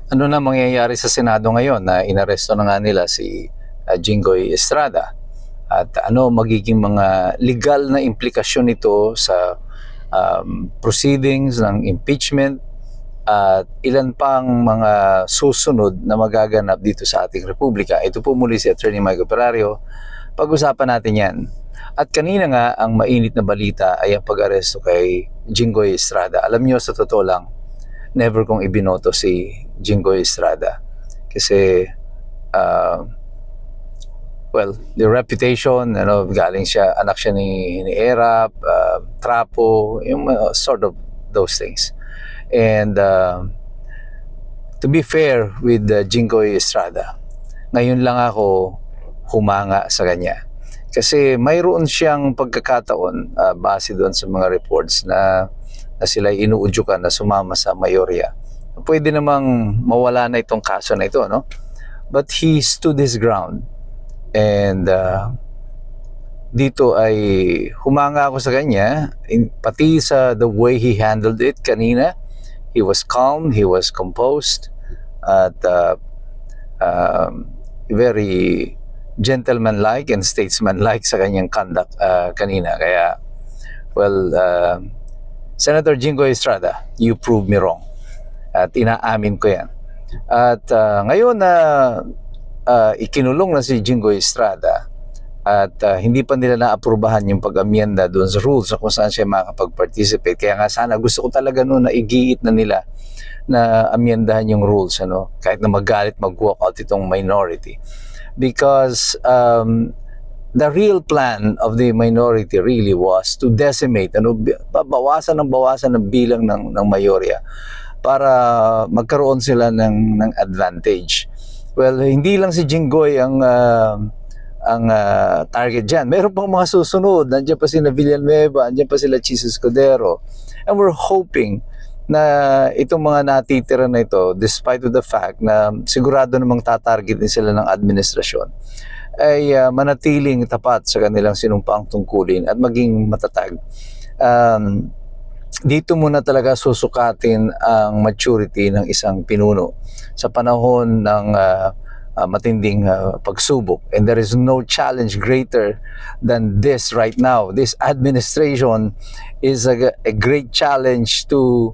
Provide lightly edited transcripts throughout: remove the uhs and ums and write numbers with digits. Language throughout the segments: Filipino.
Ano na mangyayari sa Senado ngayon na inaresto na nga nila si Jinggoy Estrada? At ano magiging mga legal na implikasyon nito sa proceedings ng impeachment at ilan pang mga susunod na magaganap dito sa ating Republika? Ito po muli si Attorney Mike Operario. Pag-usapan natin yan. At kanina nga, ang mainit na balita ay ang pag-aresto kay Jinggoy Estrada. Alam nyo, sa totoo lang, never kong ibinoto si Jinggoy Estrada. Kasi, well, the reputation, galing siya, anak siya ni Erap, Trapo, yung sort of those things. And to be fair with Jinggoy Estrada, ngayon lang ako humanga sa kanya. Kasi mayroon siyang pagkakataon, base doon sa mga reports na sila inuudyukan na sumama sa mayorya. Pwede namang mawala na itong kaso na ito, no? But he stood his ground. And dito ay humanga ako sa kanya, pati sa the way he handled it kanina. He was calm, he was composed, at very gentleman-like and statesman-like sa kanyang conduct kanina. Kaya, well, Senator Jinggoy Estrada, you proved me wrong. At inaamin ko yan. At ngayon na ikinulong na si Jinggoy Estrada at hindi pa nila naaprubahan yung pag-amyenda doon sa rules kung saan siya makapag-participate. Kaya nga sana gusto ko talaga noon na igiit na nila na amyendahan yung rules, kahit na magalit mag-walk out itong minority. Because the real plan of the minority really was to decimate, bawasan ng bilang ng mayorya para magkaroon sila ng advantage. Well, hindi lang si Jinggoy ang target dyan. Meron pang mga susunod. Nandiyan pa sila Villanueva, nandiyan pa sila Chis Escudero. And we're hoping na itong mga natitira na ito, despite of the fact na sigurado namang tatarget din sila ng administrasyon, ay manatiling tapat sa kanilang sinumpaang tungkulin at maging matatag. Dito muna talaga susukatin ang maturity ng isang pinuno sa panahon ng matinding pagsubok. And there is no challenge greater than this right now. This administration is a great challenge to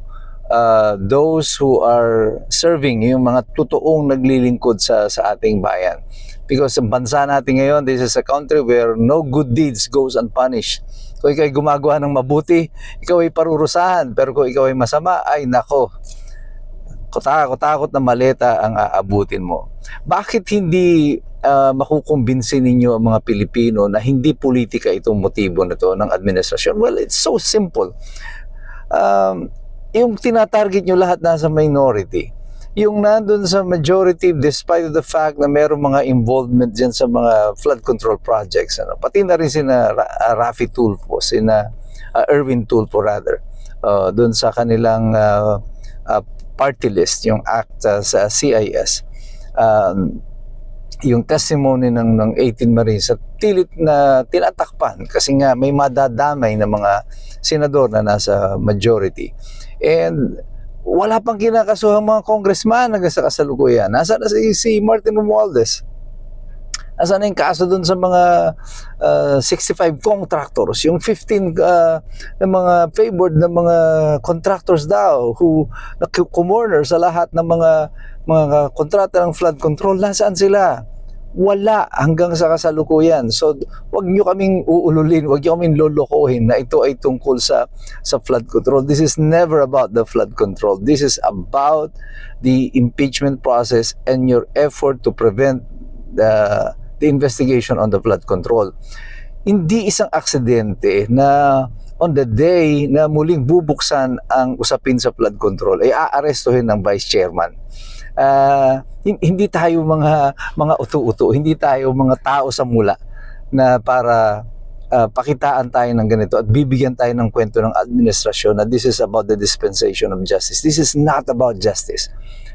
those who are serving, yung mga totoong naglilingkod sa ating bayan. Because ang bansa natin ngayon, this is a country where no good deeds goes unpunished. Kung ikaw ay gumagawa ng mabuti, ikaw ay parurusahan. Pero kung ikaw ay masama, ay nako, kutakot na maleta ang aabutin mo. Bakit hindi makukumbinsin ninyo ang mga Pilipino na hindi politika itong motibo na to ng administrasyon? Well, it's so simple. Yung tinatarget nyo lahat nasa minority. Yung nandun sa majority, despite of the fact na mayroong mga involvement dyan sa mga flood control projects. Pati na rin sina Raffy Tulfo, sina Erwin Tulfo rather, dun sa kanilang party list, yung act sa CIS. Yung testimony ng 18 Marines sa tilit na tinatakpan kasi nga may madadamay na mga senador na nasa majority. And wala pang kinakasuhang mga congressman na sa kasalukuyan. Nasa na si Martin Romualdez? Nasa na yung kaso dun sa mga 65 contractors, yung 15 na mga favored na mga contractors daw who kumorner sa lahat ng mga kontrata ng flood control. Nasaan sila? Wala hanggang sa kasalukuyan. So, wag nyo kaming uululin, wag nyo kaming lolokohin na ito ay tungkol sa flood control. This is never about the flood control. This is about the impeachment process and your effort to prevent the investigation on the flood control. Hindi isang aksidente na on the day na muling bubuksan ang usapin sa flood control ay aarestuhin ng vice chairman. Hindi tayo mga utu-utu, hindi tayo mga tao sa mula na para pakitaan tayo ng ganito at bibigyan tayo ng kwento ng administrasyon na this is about the dispensation of justice. This is not about justice.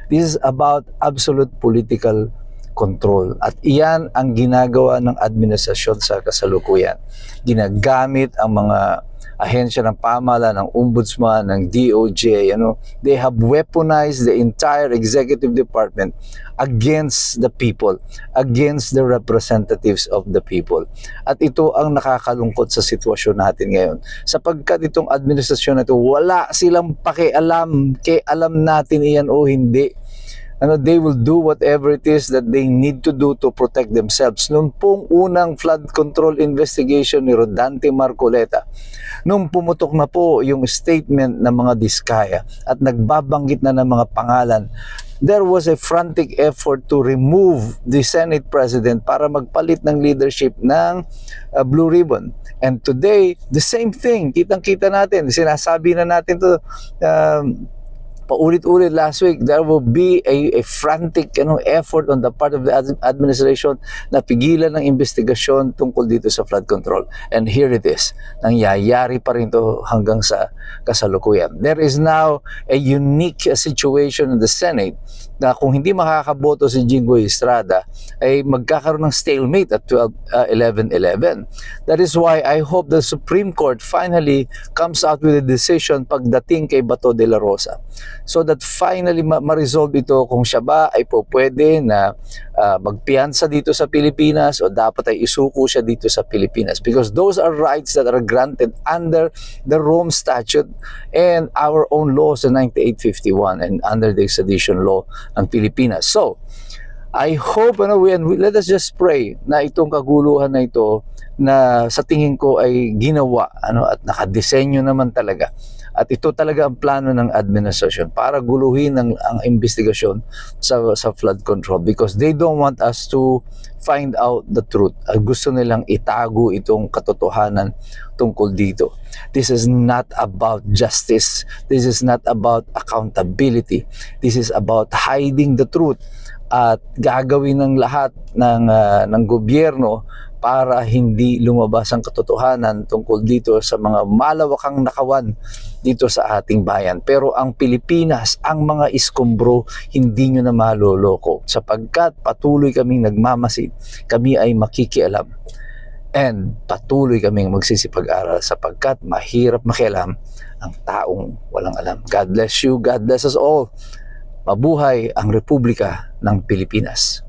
This is about absolute political control. At iyan ang ginagawa ng administrasyon sa kasalukuyan. Ginagamit ang mga ahensya ng pamahalaan, ng ombudsman, ng DOJ, they have weaponized the entire executive department against the people, against the representatives of the people. At ito ang nakakalungkot sa sitwasyon natin ngayon. Sapagkat itong administrasyon na ito, wala silang pakialam, alam natin iyan o hindi. They will do whatever it is that they need to do to protect themselves. Noong pong unang flood control investigation ni Rodante Marcoleta, nung pumutok na po yung statement ng mga Diskaya at nagbabanggit na ng mga pangalan, there was a frantic effort to remove the Senate President para magpalit ng leadership ng Blue Ribbon. And today, the same thing, kitang-kita natin, sinasabi na natin to paulit-ulit last week, there will be a frantic effort on the part of the administration na pigilan ng investigasyon tungkol dito sa flood control. And here it is. Nangyayari pa rin to hanggang sa kasalukuyan. There is now a unique situation in the Senate na kung hindi makakaboto si Jinggoy Estrada ay magkakaroon ng stalemate at 11-11. That is why I hope the Supreme Court finally comes out with a decision pagdating kay Bato de la Rosa, so that finally ma-resolve ito kung siya ba ay pwede na magpiyansa dito sa Pilipinas o dapat ay isuko siya dito sa Pilipinas, because those are rights that are granted under the Rome Statute and our own laws in 9851 and under the extradition law ng Pilipinas. So I hope let us just pray na itong kaguluhan na ito na sa tingin ko ay ginawa at nakadesenyo naman talaga. At ito talaga ang plano ng administrasyon para guluhin ang investigasyon sa flood control, because they don't want us to find out the truth. Gusto nilang itago itong katotohanan tungkol dito. This is not about justice. This is not about accountability. This is about hiding the truth at gagawin ng lahat ng gobyerno para hindi lumabas ang katotohanan tungkol dito sa mga malawakang nakawan dito sa ating bayan. Pero ang Pilipinas, ang mga iskombro, hindi nyo na maloloko, sapagkat patuloy kaming nagmamasid, kami ay makikialam, and patuloy kaming magsisipag-aral sapagkat mahirap makialam ang taong walang alam. God bless you, God bless us all. Mabuhay ang Republika ng Pilipinas.